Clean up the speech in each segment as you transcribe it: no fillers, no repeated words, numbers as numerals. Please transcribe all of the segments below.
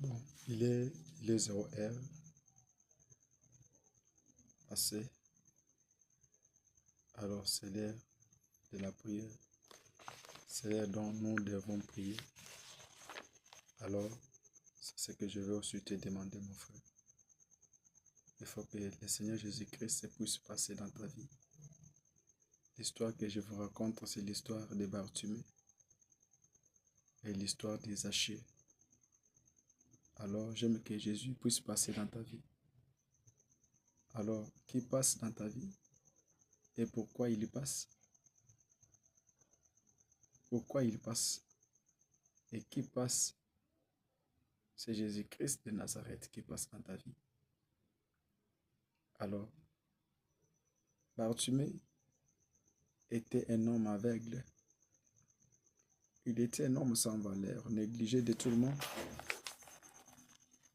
Bon, il est 0 heure passé. Alors, c'est l'heure de la prière. C'est l'heure dont nous devons prier. Alors, c'est ce que je vais aussi te demander, mon frère. Il faut que le Seigneur Jésus-Christ puisse passer dans ta vie. L'histoire que je vous raconte, c'est l'histoire de Bartimée et l'histoire des Zachée. Alors, j'aime que Jésus puisse passer dans ta vie. Alors, qui passe dans ta vie et pourquoi il passe? Pourquoi il passe? Et qui passe? C'est Jésus-Christ de Nazareth qui passe dans ta vie. Alors, Bartimée était un homme aveugle. Il était un homme sans valeur, négligé de tout le monde.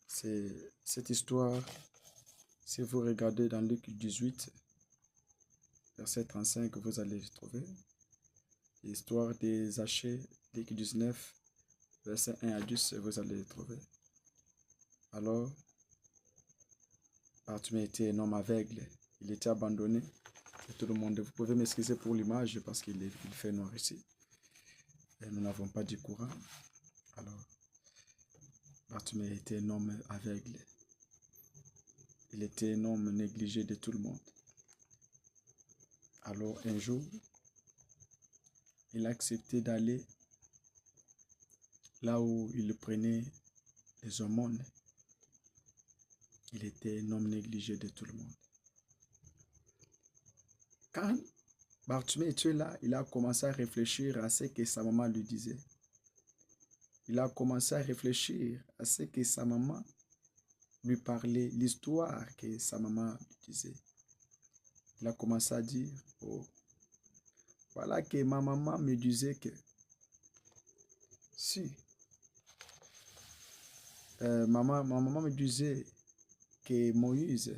C'est cette histoire, si vous regardez dans Luc 18, verset 35, vous allez le trouver. L'histoire des Zachée, Luc 19, verset 1 à 10, vous allez le trouver. Alors, Bartimée était un homme aveugle. Il était abandonné de tout le monde. Vous pouvez m'excuser pour l'image parce qu'il fait noir ici. Et nous n'avons pas du courant. Alors, Bartimée était un homme aveugle. Il était un homme négligé de tout le monde. Alors, un jour, il a accepté d'aller là où il prenait les aumônes. Il était un homme négligé de tout le monde. Quand Bartimée était là, il a commencé à réfléchir à ce que sa maman lui disait. Il a commencé à réfléchir à ce que sa maman lui parlait, l'histoire que sa maman lui disait. Il a commencé à dire, oh, voilà que ma maman me disait que si, ma maman me disait que Moïse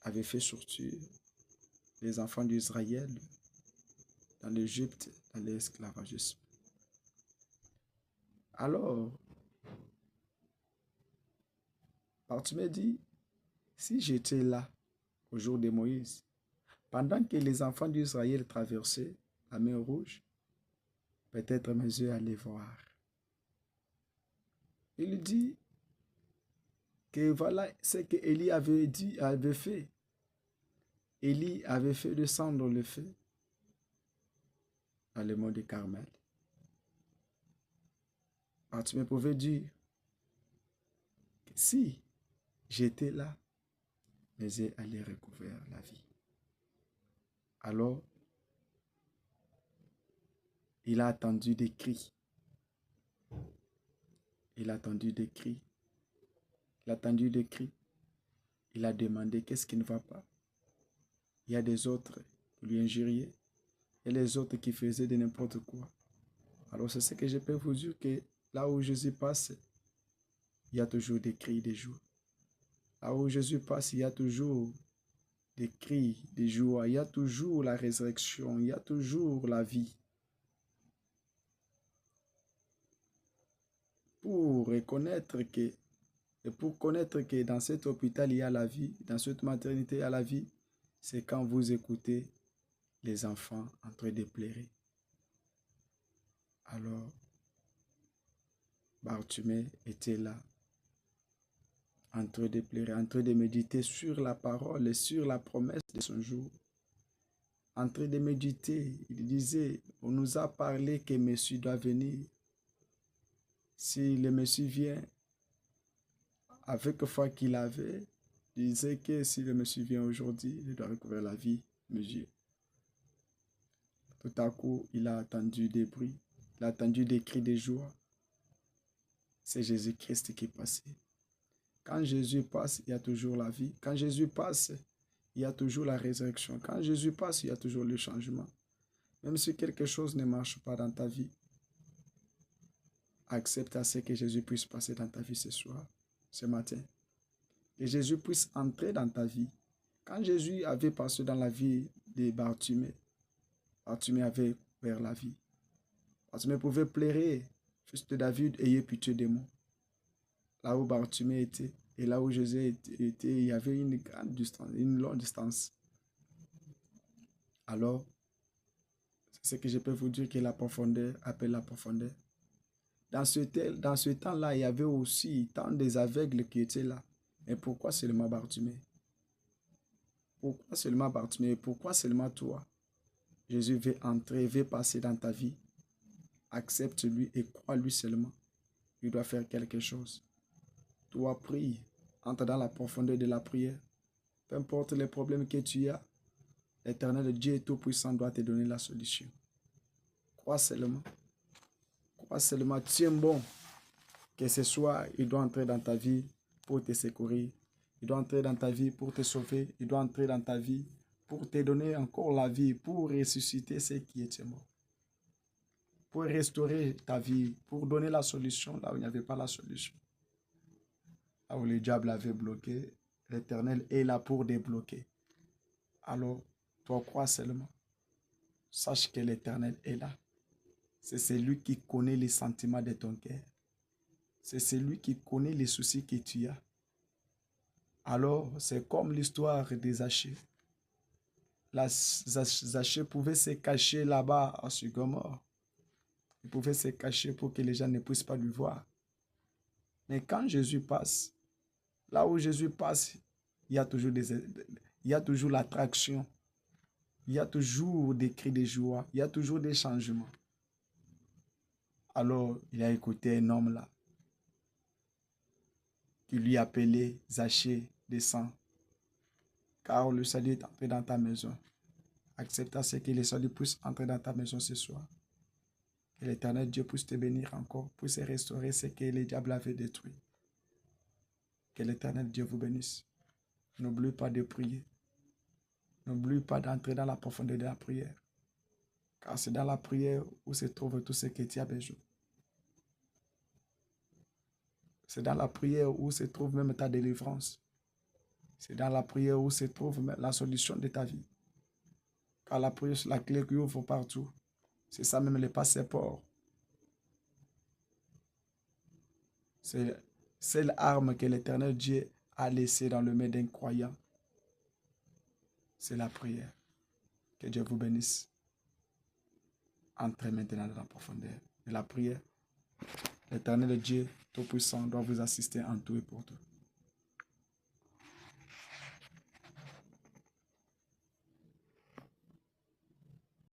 avait fait sortir les enfants d'Israël dans l'Égypte, dans l'esclavagisme. Alors, Bartimée dit, si j'étais là au jour de Moïse, pendant que les enfants d'Israël traversaient la mer Rouge, peut-être mes yeux allaient voir. Il dit que voilà ce que Élie avait fait. Élie avait fait descendre le feu dans le mont de Carmel. Bartimée pouvait dire que si j'étais là, mes yeux allaient recouvrir la vie. Alors, il a attendu des cris. Il a attendu des cris. Il a attendu des cris. Il a demandé qu'est-ce qui ne va pas. Il y a des autres qui lui injuriaient et les autres qui faisaient de n'importe quoi. Alors c'est ce que je peux vous dire que là où Jésus passe, il y a toujours des cris, des joies. Là où Jésus passe, il y a toujours des cris, des joies. Il y a toujours la résurrection. Il y a toujours la vie. Pour connaître que dans cet hôpital, il y a la vie, dans cette maternité, il y a la vie, c'est quand vous écoutez les enfants en train de pleurer. Alors, Bartimée était là, en train de pleurer, en train de méditer sur la parole et sur la promesse de son jour. En train de méditer, il disait, on nous a parlé que Messie doit venir. Si le Messie vient, avec la foi qu'il avait, il disait que si le Messie vient aujourd'hui, il doit recouvrir la vie, Messie. Tout à coup, il a entendu des bruits, il a entendu des cris de joie. C'est Jésus-Christ qui est passé. Quand Jésus passe, il y a toujours la vie. Quand Jésus passe, il y a toujours la résurrection. Quand Jésus passe, il y a toujours le changement. Même si quelque chose ne marche pas dans ta vie, accepte à ce que Jésus puisse passer dans ta vie ce soir, ce matin. Que Jésus puisse entrer dans ta vie. Quand Jésus avait passé dans la vie de Bartimée, Bartimée avait vers la vie. Bartimée pouvait pleurer, fils de David, ayez pitié de moi. là où Bartimée était et là où Jésus était, il y avait une grande distance, une longue distance. Alors, c'est ce que je peux vous dire que la profondeur appelle la profondeur. Dans ce temps-là, il y avait aussi tant des aveugles qui étaient là. Mais pourquoi seulement Bartimée? Pourquoi seulement Bartimée? Pourquoi seulement toi? Jésus veut entrer, veut passer dans ta vie. Accepte-lui et crois-lui seulement. Il doit faire quelque chose. Toi, prie. Entre dans la profondeur de la prière. Peu importe les problèmes que tu as, l'Éternel Dieu Tout-Puissant doit te donner la solution. Crois seulement. Crois seulement. Tiens bon. Que ce soit, il doit entrer dans ta vie pour te secourir. Il doit entrer dans ta vie pour te sauver. Il doit entrer dans ta vie pour te donner encore la vie, pour ressusciter ceux qui étaient morts. Pour restaurer ta vie, pour donner la solution là où il n'y avait pas la solution. Là où le diable avait bloqué, l'Éternel est là pour débloquer. Alors, toi, crois seulement. Sache que l'Éternel est là. C'est celui qui connaît les sentiments de ton cœur. C'est celui qui connaît les soucis que tu as. Alors, c'est comme l'histoire de Zachée. Zachée pouvait se cacher là-bas à Sodome. Il pouvait se cacher pour que les gens ne puissent pas lui voir. Mais quand Jésus passe, là où Jésus passe, il y a toujours l'attraction. Il y a toujours des cris de joie. Il y a toujours des changements. Alors, il a écouté un homme là qui lui appelait Zachée, descend. Car le salut est entré dans ta maison. Accepte à ce que le salut puisse entrer dans ta maison ce soir. Que l'Éternel Dieu puisse te bénir encore, puisse restaurer ce que le diable avait détruit. Que l'Éternel Dieu vous bénisse. N'oublie pas de prier. N'oublie pas d'entrer dans la profondeur de la prière. Car c'est dans la prière où se trouve tout ce que tu as besoin. C'est dans la prière où se trouve même ta délivrance. C'est dans la prière où se trouve la solution de ta vie. Car la prière, c'est la clé qui ouvre partout. C'est ça même le passeport. C'est l'arme que l'Éternel Dieu a laissée dans le main d'un croyant. C'est la prière. Que Dieu vous bénisse. Entrez maintenant dans la profondeur de la prière. L'Éternel Dieu Tout-Puissant doit vous assister en tout et pour tout.